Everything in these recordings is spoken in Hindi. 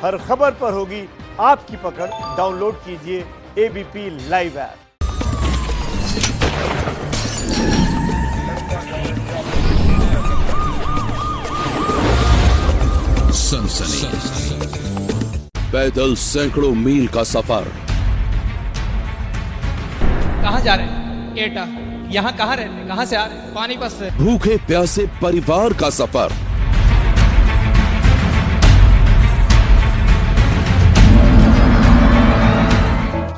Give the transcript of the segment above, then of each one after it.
हर खबर पर होगी आपकी पकड़। डाउनलोड कीजिए एबीपी लाइव ऐप। सनसनी, पैदल सैकड़ों मील का सफर। कहाँ जा रहे हैं? एटा। यहाँ कहाँ रहते हैं? कहाँ से आ रहे हैं? पानीपत से। भूखे प्यासे परिवार का सफर।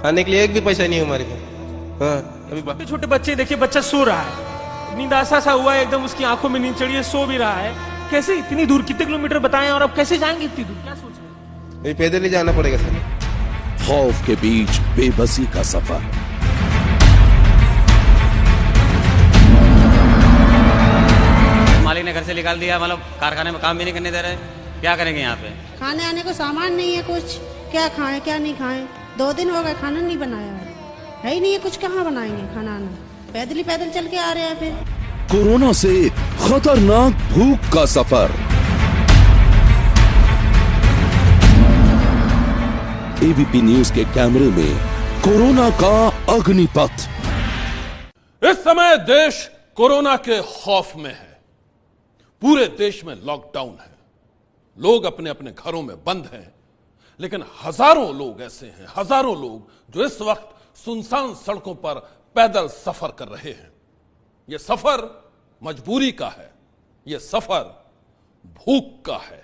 खाने के लिए एक भी पैसा नहीं है हमारे पास। हाँ, अभी छोटे बच्चे देखिए, बच्चा सो रहा है, नींदासा सा हुआ है एकदम, उसकी आंखों में नींद चढ़ी है, सो भी रहा है। कैसे इतनी दूर, कितने किलोमीटर बताएं, और अब कैसे जाएंगे इतनी दूर? क्या सोच रहे हैं? पैदल ही जाना पड़ेगा सर। खौफ के बीच बेबसी का सफर। मालिक ने घर से निकाल दिया, मतलब कारखाने में काम भी नहीं करने दे रहे। क्या करेंगे यहाँ पे? खाने आने को सामान नहीं है कुछ, क्या खाएं क्या नहीं खाएं। 2 दिन हो गए खाना नहीं बनाया है ही नहीं है कुछ। कहाँ बनाएंगे खाना आना? पैदल चल के आ रहे हैं। फिर कोरोना से खतरनाक भूख का सफर। एबीपी न्यूज के कैमरे में कोरोना का अग्निपथ। इस समय देश कोरोना के खौफ में है। पूरे देश में लॉकडाउन है, लोग अपने अपने घरों में बंद हैं, लेकिन हजारों लोग ऐसे हैं, हजारों लोग जो इस वक्त सुनसान सड़कों पर पैदल सफर कर रहे हैं। यह सफर मजबूरी का है, यह सफर भूख का है।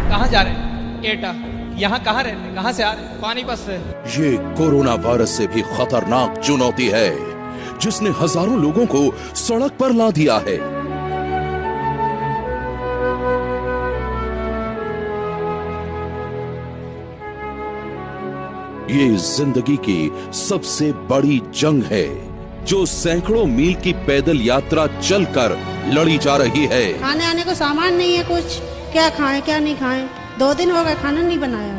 कहाँ जा रहे हैं? एटा। यहाँ कहाँ रहते हैं? कहाँ से आ रहे हैं? पानीपत से। ये कोरोना वायरस से भी खतरनाक चुनौती है, जिसने हजारों लोगों को सड़क पर ला दिया है। ये जिंदगी की सबसे बड़ी जंग है, जो सैकड़ों मील की पैदल यात्रा चलकर लड़ी जा रही है। खाने आने को सामान नहीं है कुछ, क्या खाएं क्या नहीं खाएं। 2 दिन हो गए खाना नहीं बनाया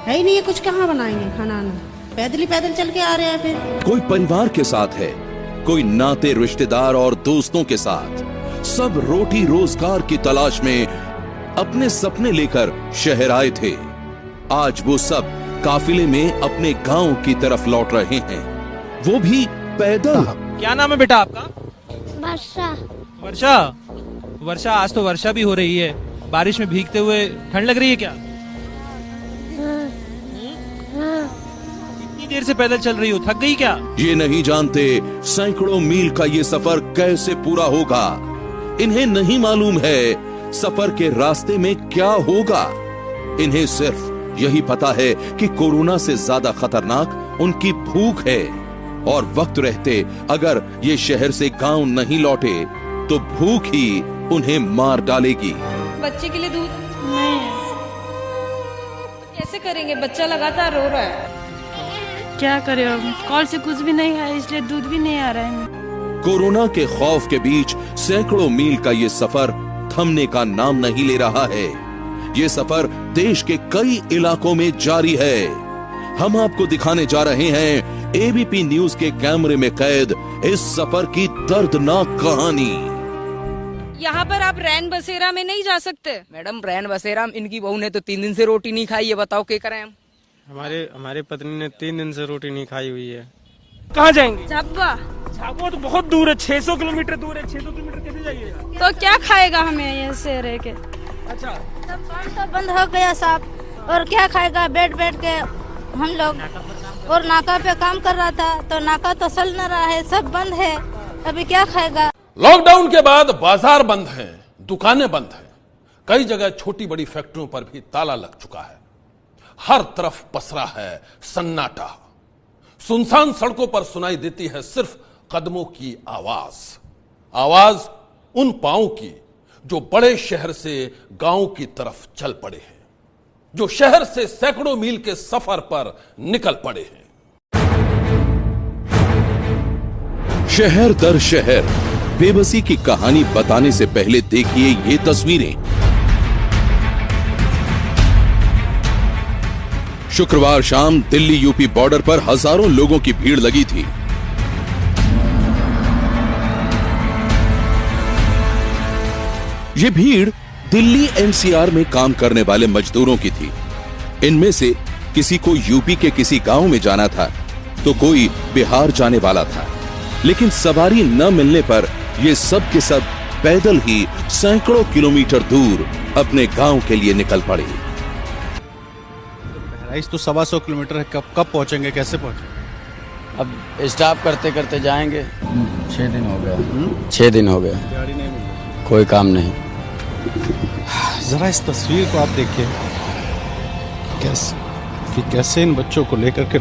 है ही नहीं है कुछ। कहाँ बनाएंगे खाना आना? पैदल चल के आ रहे हैं। फिर कोई परिवार के साथ है, कोई नाते रिश्तेदार और दोस्तों के साथ। सब रोटी रोजगार की तलाश में अपने सपने लेकर शहर आए थे। आज वो सब काफिले में अपने गांव की तरफ लौट रहे हैं, वो भी पैदल। क्या नाम है बेटा आपका? वर्षा। वर्षा। वर्षा, आज तो वर्षा भी हो रही है, बारिश में भीगते हुए ठंड लग रही है क्या? इतनी देर से पैदल चल रही हो, थक गई क्या? ये नहीं जानते सैकड़ों मील का ये सफर कैसे पूरा होगा। इन्हें नहीं मालूम है सफर के रास्ते में क्या होगा। इन्हें सिर्फ यही पता है कि कोरोना से ज्यादा खतरनाक उनकी भूख है, और वक्त रहते अगर ये शहर से गांव नहीं लौटे तो भूख ही उन्हें मार डालेगी। बच्चे के लिए दूध नहीं है, कैसे करेंगे? बच्चा लगातार रो रहा है। क्या करें अब? कॉल से कुछ भी नहीं है, इसलिए दूध भी नहीं आ रहा है। कोरोना के खौफ के बीच सैकड़ों मील का ये सफर थमने का नाम नहीं ले रहा है। ये सफर देश के कई इलाकों में जारी है। हम आपको दिखाने जा रहे हैं एबीपी न्यूज के कैमरे में कैद इस सफर की दर्दनाक कहानी। यहाँ पर आप रैन बसेरा में नहीं जा सकते। मैडम, रैन बसेरा में इनकी बहू ने तो 3 दिन से रोटी नहीं खाई है, बताओ क्या करें हम? हमारे पत्नी ने 3 दिन से रोटी नहीं खाई हुई है। कहाँ जाएंगे? झाबुआ। झाबुआ तो बहुत दूर है, 600 किलोमीटर दूर है। 600 किलोमीटर कैसे जाइएगा? तो क्या खाएगा हमें यहाँ से रह के? अच्छा, सब काम तो बंद हो गया साहब, और क्या खाएगा? बैठ के हम लोग, और नाका पे काम कर रहा था तो नाका तो चल न रहा है, सब बंद है। अभी क्या खाएगा? लॉकडाउन के बाद बाजार बंद हैं, दुकानें बंद हैं, कई जगह छोटी बड़ी फैक्ट्रियों पर भी ताला लग चुका है। हर तरफ पसरा है सन्नाटा। सुनसान सड़कों पर सुनाई देती है सिर्फ कदमों की आवाज उन पांवों की जो बड़े शहर से गांव की तरफ चल पड़े हैं, जो शहर से सैकड़ों मील के सफर पर निकल पड़े हैं। शहर दर शहर बेबसी की कहानी बताने से पहले देखिए ये तस्वीरें। शुक्रवार शाम दिल्ली यूपी बॉर्डर पर हजारों लोगों की भीड़ लगी थी। ये भीड़ दिल्ली एनसीआर में काम करने वाले मजदूरों की थी। इनमें से किसी को यूपी के किसी गांव में जाना था तो कोई बिहार जाने वाला था, लेकिन सवारी न मिलने पर ये सब के सब पैदल ही सैकड़ों किलोमीटर दूर अपने गांव के लिए निकल पड़े। बहराइच तो 125 किलोमीटर है, कब पहुंचेंगे, कैसे पहुंचेंगे? अब स्टॉप करते करते जाएंगे। 6 दिन हो गया। 6 दिन हो गया, गाड़ी नहीं मिल रही, कोई काम नहीं। जरा इस तस्वीर को आप देखिए, कैसे इन बच्चों को लेकर के।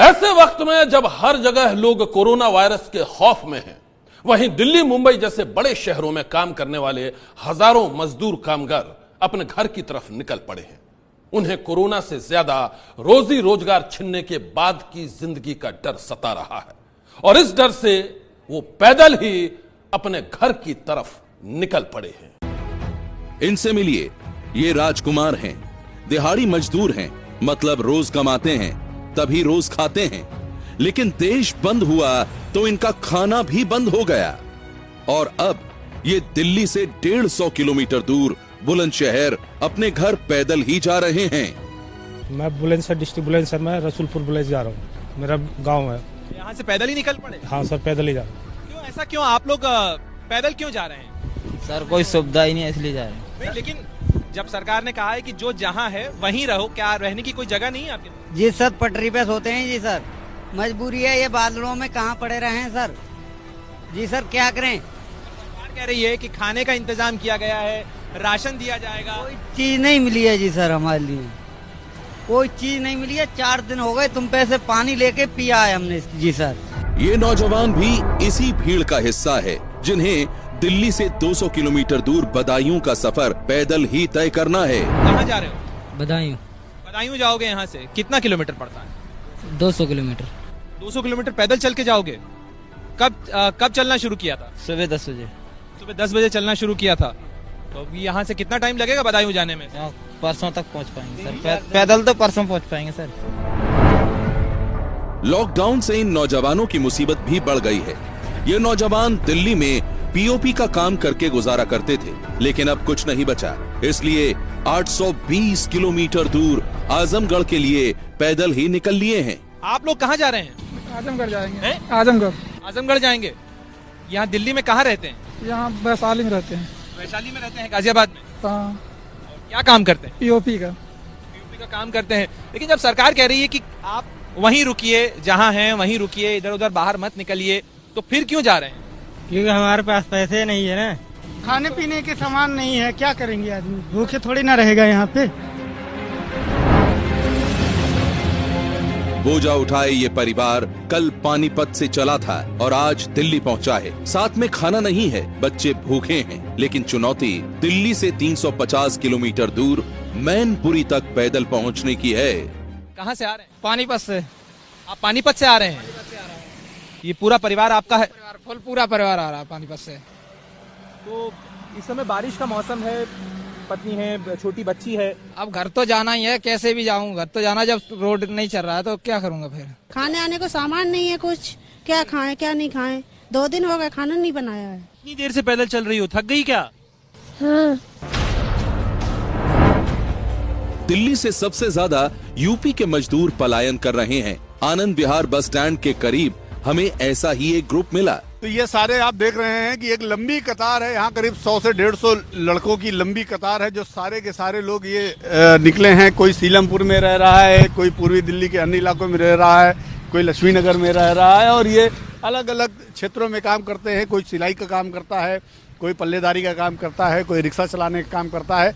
ऐसे वक्त में जब हर जगह लोग कोरोना वायरस के खौफ में हैं, वहीं दिल्ली मुंबई जैसे बड़े शहरों में काम करने वाले हजारों मजदूर कामगार अपने घर की तरफ निकल पड़े हैं। उन्हें कोरोना से ज्यादा रोजी रोजगार छिनने के बाद की जिंदगी का डर सता रहा है और इस डर से वो पैदल ही अपने घर की तरफ निकल पड़े हैं। इनसे मिलिए, ये राजकुमार हैं, दिहाड़ी मजदूर हैं, मतलब रोज कमाते हैं तभी रोज खाते हैं, लेकिन देश बंद हुआ तो इनका खाना भी बंद हो गया और अब ये दिल्ली से 150 किलोमीटर दूर बुलंदशहर अपने घर पैदल ही जा रहे हैं। मैं बुलंदशहर डिस्ट्रिक्ट बुलंदशहर में रसूलपुर बुलंद जा रहा हूँ, मेरा गांव है। यहाँ से पैदल ही निकल पड़े? हाँ सर, पैदल ही जा रहा हूँ। क्यों ऐसा, क्यों आप लोग पैदल क्यों जा रहे हैं? सर कोई सुविधा ही नहीं है इसलिए जा रहे हैं। लेकिन जब सरकार ने कहा है कि जो जहाँ है वहीं रहो, क्या रहने की कोई जगह नहीं है आपके? जी सर, पटरी पे सोते हैं जी सर, मजबूरी है, ये बादलों में कहाँ पड़े रहे हैं सर। जी सर क्या करें। सरकार कह रही है कि खाने का इंतजाम किया गया है, राशन दिया जाएगा। कोई चीज नहीं मिली है जी सर, हमारे लिए कोई चीज नहीं मिली है। 4 दिन हो गए, तुम पैसे पानी लेके पिया है हमने जी सर। ये नौजवान भी इसी भीड़ का हिस्सा है जिन्हें दिल्ली से 200 किलोमीटर दूर बदायूं का सफर पैदल ही तय करना है। कहाँ जा रहे हो? बदायूं। बदायूं जाओगे? यहाँ से कितना किलोमीटर पड़ता है? 200 किलोमीटर। 200 किलोमीटर पैदल चल के जाओगे? कब चलना शुरू किया था? सुबह 10 बजे। सुबह 10 बजे चलना शुरू किया था। तो अभी यहाँ से कितना टाइम लगेगा बदायूं जाने में? परसों तक पहुँच पाएंगे सर, पैदल तो परसों पहुँच पाएंगे सर। लॉकडाउन से इन नौजवानों की मुसीबत भी बढ़ गई है। ये नौजवान दिल्ली में पीओपी का काम करके गुजारा करते थे, लेकिन अब कुछ नहीं बचा, इसलिए 820 किलोमीटर दूर आजमगढ़ के लिए पैदल ही निकल लिए हैं। आप लोग कहाँ जा रहे हैं? आजमगढ़ जाएंगे। आजमगढ़। आजमगढ़ जाएंगे। यहाँ दिल्ली में कहाँ रहते हैं? यहाँ वैशाली में रहते हैं। वैशाली में रहते हैं, गाजियाबाद में? हाँ। क्या काम करते हैं? पीओपी का काम करते हैं। लेकिन जब सरकार कह रही है कि आप वहीं रुकिए, जहाँ हैं वहीं रुकिए, इधर उधर बाहर मत निकलिए, तो फिर क्यों जा रहे हैं? क्योंकि हमारे पास पैसे नहीं है ना, खाने पीने के सामान नहीं है, क्या करेंगे आदमी, भूखे थोड़ी ना रहेगा यहाँ पे। बोझा उठाए ये परिवार कल पानीपत से चला था और आज दिल्ली पहुंचा है। साथ में खाना नहीं है, बच्चे भूखे हैं, लेकिन चुनौती दिल्ली से 350 किलोमीटर दूर मैनपुरी तक पैदल पहुंचने की है। कहाँ से आ रहे हैं? पानीपत से। आप पानीपत से आ रहे हैं? ये पूरा परिवार आपका है? पूरा परिवार आ रहा है पानीपत से। तो इस समय बारिश का मौसम है, पत्नी है, छोटी बच्ची है। अब घर तो जाना ही है, कैसे भी जाऊं, घर तो जाना, जब रोड नहीं चल रहा है तो क्या करूंगा फिर। खाने आने को सामान नहीं है कुछ, क्या खाएं क्या नहीं खाएं। 2 दिन हो गए खाना नहीं बनाया है। इतनी देर से पैदल चल रही हो, थक गई क्या? हाँ। दिल्ली से सबसे ज्यादा यूपी के मजदूर पलायन कर रहे हैं। आनंद विहार बस स्टैंड के करीब हमें ऐसा ही एक ग्रुप मिला। तो ये सारे आप देख रहे हैं कि एक लंबी कतार है, यहाँ करीब 100 से 150 लड़कों की लंबी कतार है, जो सारे के सारे लोग ये निकले हैं। कोई सीलमपुर में रह रहा है, कोई पूर्वी दिल्ली के अन्य इलाकों में रह रहा है, कोई लक्ष्मी नगर में रह रहा है और ये अलग अलग क्षेत्रों में काम करते हैं। कोई सिलाई का काम करता है, कोई पल्लेदारी का काम करता है, कोई रिक्शा चलाने का काम करता है।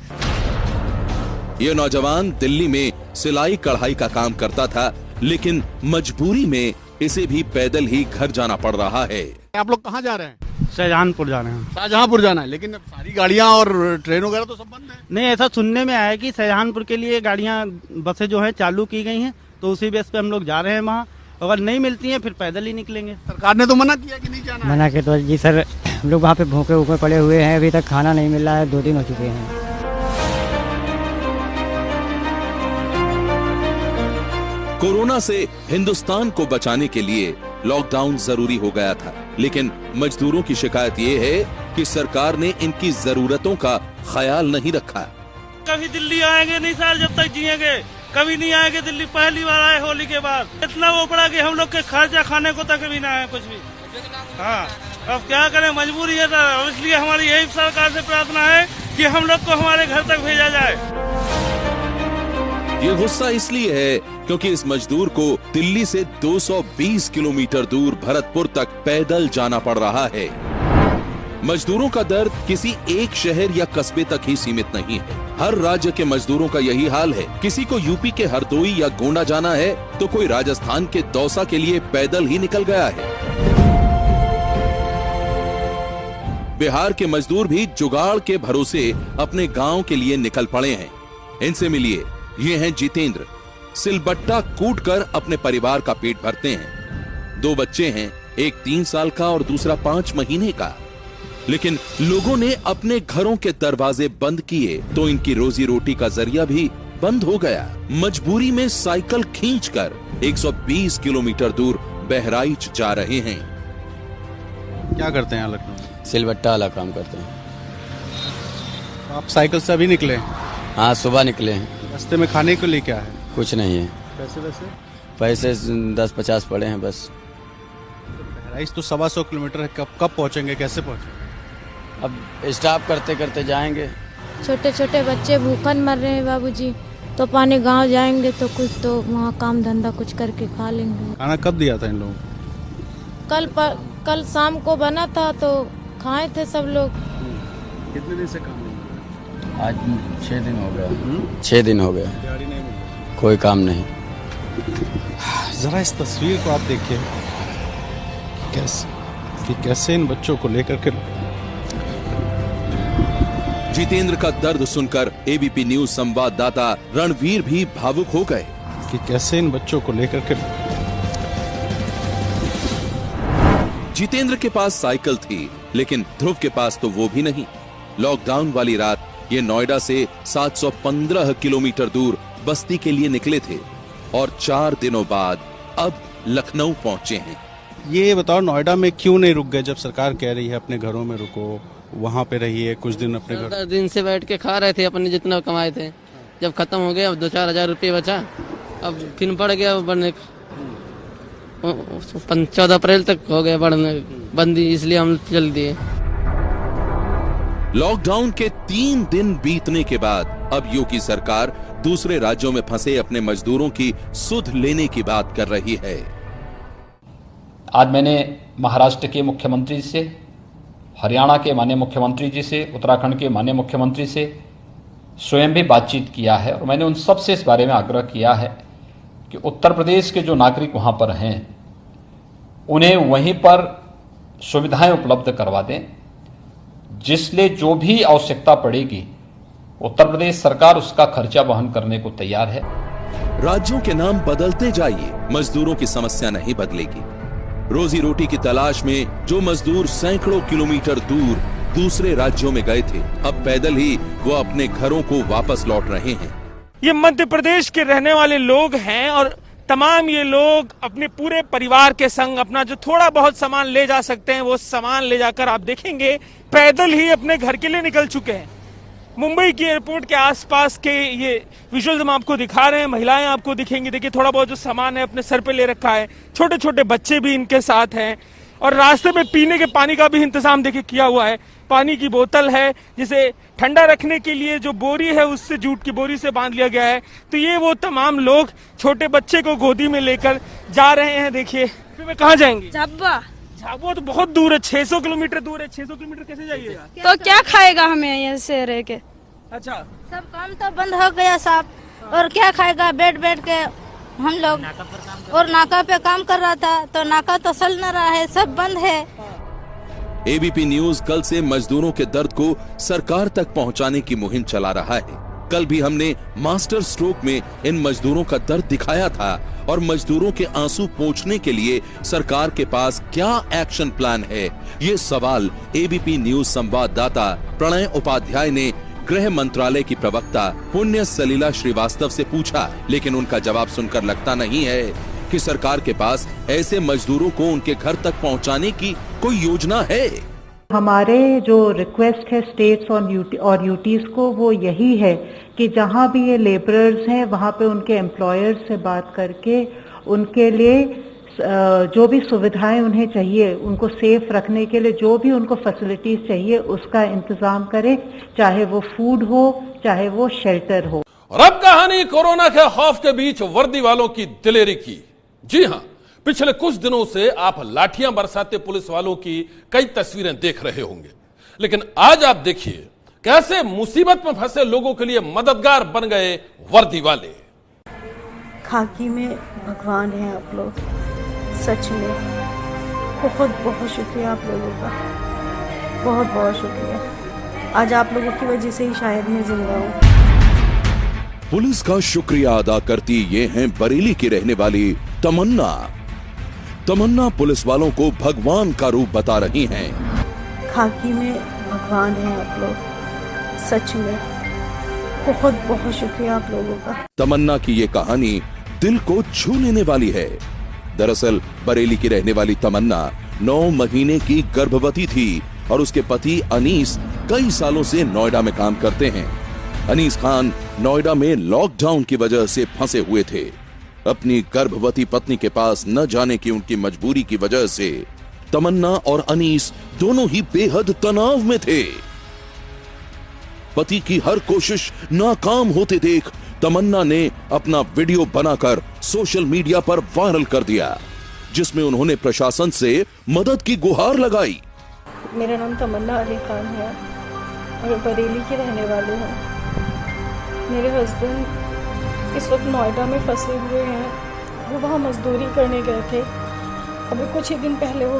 ये नौजवान दिल्ली में सिलाई कढ़ाई का काम करता था, लेकिन मजबूरी में इसे भी पैदल ही घर जाना पड़ रहा है। आप लोग कहाँ जा रहे हैं? शाहजहांपुर जाना है। शाहजहांपुर जाना है, लेकिन सारी गाड़ियाँ और ट्रेन वगैरह तो सब बंद है। नहीं, ऐसा सुनने में आया है कि शाहजहांपुर के लिए गाड़ियाँ, बसें जो है चालू की गई हैं, तो उसी बेस पे हम लोग जा रहे हैं वहाँ। अगर नहीं मिलती हैं फिर पैदल ही निकलेंगे। सरकार ने तो मना किया कि नहीं जाना। मना के तो जी सर, हम लोग वहाँ पे भूखे पड़े हुए हैं, अभी तक खाना नहीं मिल रहा है, 2 दिन हो चुके हैं। कोरोना से हिंदुस्तान को बचाने के लिए लॉकडाउन जरूरी हो गया था, लेकिन मजदूरों की शिकायत ये है कि सरकार ने इनकी जरूरतों का ख्याल नहीं रखा। कभी दिल्ली आएंगे नहीं साल जब तक जिएंगे, कभी नहीं आएंगे दिल्ली, पहली बार आए होली के बाद। इतना वो पड़ा कि हम लोग के खर्चा खाने को तक भी ना है कुछ भी। हाँ, अब क्या करें, मजबूरी है सर, इसलिए हमारी यही सरकार से प्रार्थना है कि हम लोग को हमारे घर तक भेजा जाए। ये गुस्सा इसलिए है क्योंकि इस मजदूर को दिल्ली से 220 किलोमीटर दूर भरतपुर तक पैदल जाना पड़ रहा है। मजदूरों का दर्द किसी एक शहर या कस्बे तक ही सीमित नहीं है, हर राज्य के मजदूरों का यही हाल है। किसी को यूपी के हरदोई या गोंडा जाना है तो कोई राजस्थान के दौसा के लिए पैदल ही निकल गया है। बिहार के मजदूर भी जुगाड़ के भरोसे अपने गांव के लिए निकल पड़े हैं। इनसे मिलिए, ये हैं जितेंद्र, सिलबट्टा कूटकर अपने परिवार का पेट भरते हैं। 2 बच्चे हैं, एक 3 साल का और दूसरा 5 महीने का। लेकिन लोगों ने अपने घरों के दरवाजे बंद किए तो इनकी रोजी रोटी का जरिया भी बंद हो गया। मजबूरी में साइकिल खींचकर 120 किलोमीटर दूर बहराइच जा रहे हैं। क्या करते हैं यहाँ लखनऊ? सिलबट्टा वाला काम करते हैं। आप साइकिल से अभी निकले? हाँ, सुबह निकले हैं। रास्ते में खाने के लिए क्या है? कुछ नहीं है। पैसे 10-50 पड़े हैं बस। बहराइच तो 125 किलोमीटर है, कब पहुँचेंगे, कैसे पहुँचेंगे? अब स्टॉप करते करते जाएंगे। छोटे छोटे बच्चे भूखन मर रहे हैं बाबूजी, तो पानी गांव जाएंगे तो कुछ तो वहाँ काम धंधा कुछ करके खा लेंगे। खाना कब दिया था इन लोगों? कल शाम को बना था तो खाए थे सब लोग। कितने दिन से काम नहीं? आज 6 दिन हो गया। 6 दिन हो गया, कोई काम नहीं। जरा इस तस्वीर को आप देखिए, कैसे इन बच्चों को लेकर के। जितेंद्र का दर्द सुनकर एबीपी न्यूज संवाददाता रणवीर भी भावुक हो गए कि कैसे इन बच्चों को लेकर के। जितेंद्र के पास साइकिल थी, लेकिन ध्रुव के पास तो वो भी नहीं। लॉकडाउन वाली रात ये नोएडा से 715 किलोमीटर दूर बस्ती के लिए निकले थे और 4 दिनों बाद अब लखनऊ पहुंचे हैं। ये बताओ, नोएडा में क्यों नहीं रुक गए जब सरकार कह रही है अपने घरों में रुको, वहाँ पे रहिए कुछ दिन अपने घर? 10 दिन से बैठ के खा रहे थे, अपने जितना कमाए थे। जब खत्म हो गया, अब 2-4 हजार रुपये बचा, अब फिर बढ़ गया बढ़ने। 14 अप्रैल तक हो गया बढ़ने बंदी, इसलिए हम चल दिए। लॉकडाउन के 3 दिन बीतने के बाद अब योगी सरकार दूसरे राज्यों में फंसे अपने मजदूरों की सुध लेने की बात कर रही है। आज मैंने महाराष्ट्र के मुख्यमंत्री से, हरियाणा के माननीय मुख्यमंत्री जी से, उत्तराखंड के माननीय मुख्यमंत्री से स्वयं भी बातचीत किया है और मैंने उन सब से इस बारे में आग्रह किया है कि उत्तर प्रदेश के जो नागरिक वहां पर हैं उन्हें वहीं पर सुविधाएं उपलब्ध करवा दें, जिसलिए जो भी आवश्यकता पड़ेगी उत्तर प्रदेश सरकार उसका खर्चा वहन करने को तैयार है। राज्यों के नाम बदलते जाइए, मजदूरों की समस्या नहीं बदलेगी। रोजी रोटी की तलाश में जो मजदूर सैकड़ों किलोमीटर दूर दूसरे राज्यों में गए थे, अब पैदल ही वो अपने घरों को वापस लौट रहे हैं। ये मध्य प्रदेश के रहने वाले लोग हैं और तमाम ये लोग अपने पूरे परिवार के संग अपना जो थोड़ा बहुत सामान ले जा सकते हैं वो सामान ले जाकर आप देखेंगे पैदल ही अपने घर के लिए निकल चुके हैं। मुंबई की एयरपोर्ट के आसपास के ये विजुअल्स हम आपको दिखा रहे हैं, महिलाएं आपको दिखेंगी। देखिए, थोड़ा बहुत जो सामान है अपने सर पे ले रखा है, छोटे छोटे बच्चे भी इनके साथ हैं और रास्ते में पीने के पानी का भी इंतजाम देखिए किया हुआ है। पानी की बोतल है जिसे ठंडा रखने के लिए जो बोरी है उससे जूट की बोरी से बांध लिया गया है। तो ये वो तमाम लोग छोटे बच्चे को गोदी में लेकर जा रहे हैं। देखिए, फिर कहाँ जाएंगे? झाबुआ तो बहुत दूर है, 600 किलोमीटर दूर है। 600 किलोमीटर कैसे जाइएगा? तो क्या खाएगा हमें यहाँ से रह के? अच्छा, सब काम तो बंद हो गया साहब, और क्या खाएगा? बैठ के हम लोग, और नाका पे काम कर रहा था तो नाका तो चल न रहा है, सब बंद है। एबीपी न्यूज कल से मजदूरों के दर्द को सरकार तक पहुंचाने की मुहिम चला रहा है। कल भी हमने मास्टर स्ट्रोक में इन मजदूरों का दर्द दिखाया था और मजदूरों के आंसू पोंछने के लिए सरकार के पास क्या एक्शन प्लान है, ये सवाल एबीपी न्यूज संवाददाता प्रणय उपाध्याय ने गृह मंत्रालय की प्रवक्ता पुण्य सलीला श्रीवास्तव से पूछा, लेकिन उनका जवाब सुनकर लगता नहीं है कि सरकार के पास ऐसे मजदूरों को उनके घर तक पहुंचाने की कोई योजना है। हमारे जो रिक्वेस्ट है स्टेट्स और यूटीज को वो यही है कि जहां भी ये लेबरर्स हैं वहां पे उनके एम्प्लॉयर्स से बात करके उनके लिए जो भी सुविधाएं उन्हें चाहिए, उनको सेफ रखने के लिए जो भी उनको फैसिलिटीज चाहिए उसका इंतजाम करें, चाहे वो फूड हो चाहे वो शेल्टर हो। और अब कहानी कोरोना के खौफ के बीच वर्दी वालों की दिलेरी की। जी हां, पिछले कुछ दिनों से आप लाठियां बरसाते पुलिस वालों की कई तस्वीरें देख रहे होंगे, लेकिन आज आप देखिए कैसे मुसीबत में फंसे लोगों के लिए मददगार बन गए वर्दी वाले। खाकी में भगवान है आप लोग, सच में बहुत बहुत शुक्रिया आप लोगों का, बहुत बहुत शुक्रिया। आज आप लोगों की वजह से ही शायद मैं जिंदा हूँ। पुलिस का शुक्रिया अदा करती ये हैं बरेली की रहने वाली तमन्ना। तमन्ना पुलिस वालों को भगवान का रूप बता रही हैं। खाकी में भगवान है आप लोग, सच में बहुत बहुत शुक्रिया आप लोगों का। तमन्ना की ये कहानी दिल को छू लेने वाली है। दरअसल बरेली की रहने वाली तमन्ना 9 महीने की गर्भवती थी और उसके पति अनीस कई सालों से नोएडा में काम करते हैं। अनीस खान नोएडा में लॉकडाउन की वजह से फंसे हुए थे। अपनी गर्भवती पत्नी के पास न जाने की उनकी मजबूरी की वजह से तमन्ना और अनीस दोनों ही बेहद तनाव में थे। पति की हर कोशिश नाकाम होते देख तमन्ना ने अपना वीडियो बनाकर सोशल मीडिया पर वायरल कर दिया, जिसमें उन्होंने प्रशासन से मदद की गुहार लगाई। मेरा नाम तमन्ना अली खान है और बरेली की रहने वाली हूँ। मेरे हस्बैंड इस वक्त नोएडा में फंसे हुए हैं, वो वहाँ मजदूरी करने गए थे। अभी कुछ ही दिन पहले वो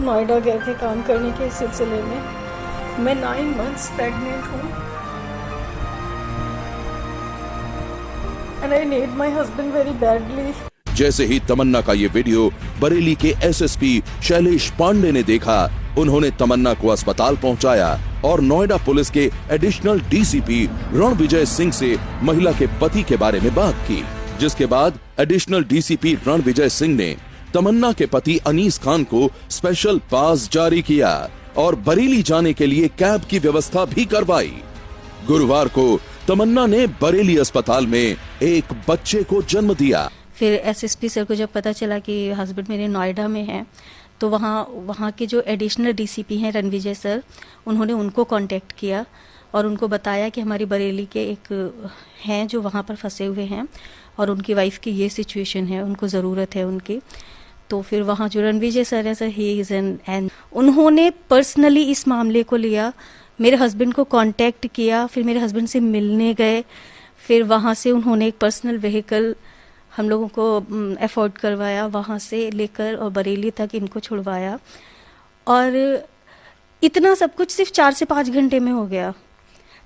नोएडा गए थे काम करने के सिलसिले में। मैं 9 मंथ्स प्रेग्नेंट हूँ and I need my husband very badly. जैसे ही तमन्ना का ये वीडियो बरेली के एसएसपी शैलेश पांडे ने देखा, उन्होंने तमन्ना को अस्पताल पहुंचाया और नोएडा पुलिस के एडिशनल डीसीपी रणविजय सिंह से महिला के पति के बारे में बात की, जिसके बाद एडिशनल डीसीपी रणविजय सिंह ने तमन्ना के पति अनीस खान को स्पेशल पास जारी किया और बरेली जाने के लिए कैब की व्यवस्था भी करवाई। गुरुवार को तमन्ना ने बरेली अस्पताल में एक बच्चे को जन्म दिया। फिर एसएसपी सर को जब पता चला कि हस्बैंड मेरे नोएडा में हैं, तो वहाँ के जो एडिशनल डीसीपी हैं रणविजय सर, उन्होंने उनको कांटेक्ट किया और उनको बताया कि हमारी बरेली के एक हैं जो वहाँ पर फंसे हुए हैं और उनकी वाइफ की ये सिचुएशन है, उनको ज़रूरत है उनकी। तो फिर वहाँ जो रणविजय सर हैं सर, ही इज़ एन उन्होंने पर्सनली इस मामले को लिया, मेरे हस्बैंड को कांटेक्ट किया, फिर मेरे हस्बैंड से मिलने गए, फिर वहाँ से उन्होंने एक पर्सनल व्हीकल हम लोगों को अफोर्ड करवाया, वहाँ से लेकर और बरेली तक इनको छुड़वाया। और इतना सब कुछ सिर्फ 4 से 5 घंटे में हो गया।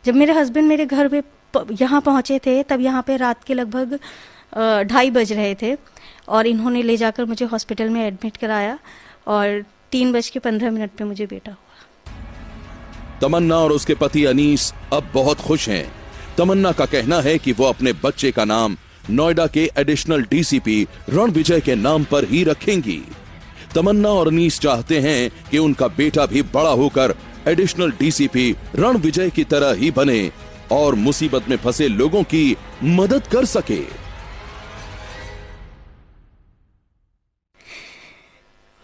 जब मेरे हस्बैंड मेरे घर पे यहाँ पहुँचे थे, तब यहाँ पे रात के लगभग 2:30 बज रहे थे और इन्होंने ले जाकर मुझे हॉस्पिटल में एडमिट कराया और 3:15 पे मुझे बेटा हुआ। तमन्ना और उसके पति अनीस अब बहुत खुश हैं। तमन्ना का कहना है कि वो अपने बच्चे का नाम नोएडा के एडिशनल डीसीपी रणविजय के नाम पर ही रखेंगी। तमन्ना और अनीस चाहते हैं कि उनका बेटा भी बड़ा होकर एडिशनल डीसीपी रणविजय की तरह ही बने और मुसीबत में फंसे लोगों की मदद कर सके।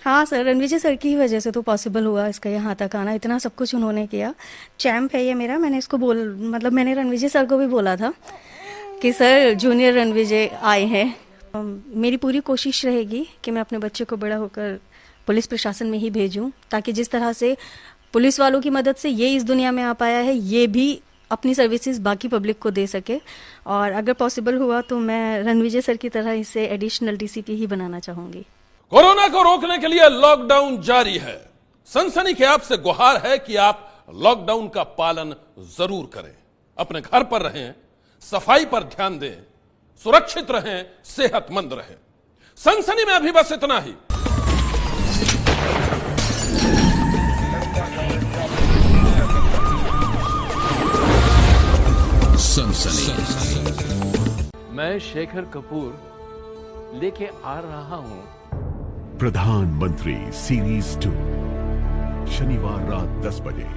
हाँ सर, रणविजय सर की वजह से तो पॉसिबल हुआ इसका यहाँ तक आना। इतना सब कुछ उन्होंने किया। चैम्प है ये मेरा, मैंने इसको मैंने रणविजय सर को भी बोला था कि सर जूनियर रणविजय आए हैं। मेरी पूरी कोशिश रहेगी कि मैं अपने बच्चे को बड़ा होकर पुलिस प्रशासन में ही भेजूं, ताकि जिस तरह से पुलिस वालों की मदद से ये इस दुनिया में आ पाया है, ये भी अपनी सर्विसेज बाकी पब्लिक को दे सके। और अगर पॉसिबल हुआ तो मैं रणविजय सर की तरह इसे एडिशनल डीसीपी ही बनाना चाहूंगी। कोरोना को रोकने के लिए लॉकडाउन जारी है। सनसनी के आपसे गुहार है कि आप लॉकडाउन का पालन जरूर करें, अपने घर पर रहें, सफाई पर ध्यान दें, सुरक्षित रहें, सेहतमंद रहें। सनसनी में अभी बस इतना ही। सनसनी। मैं शेखर कपूर लेके आ रहा हूं प्रधानमंत्री सीरीज 2 शनिवार रात 10 बजे।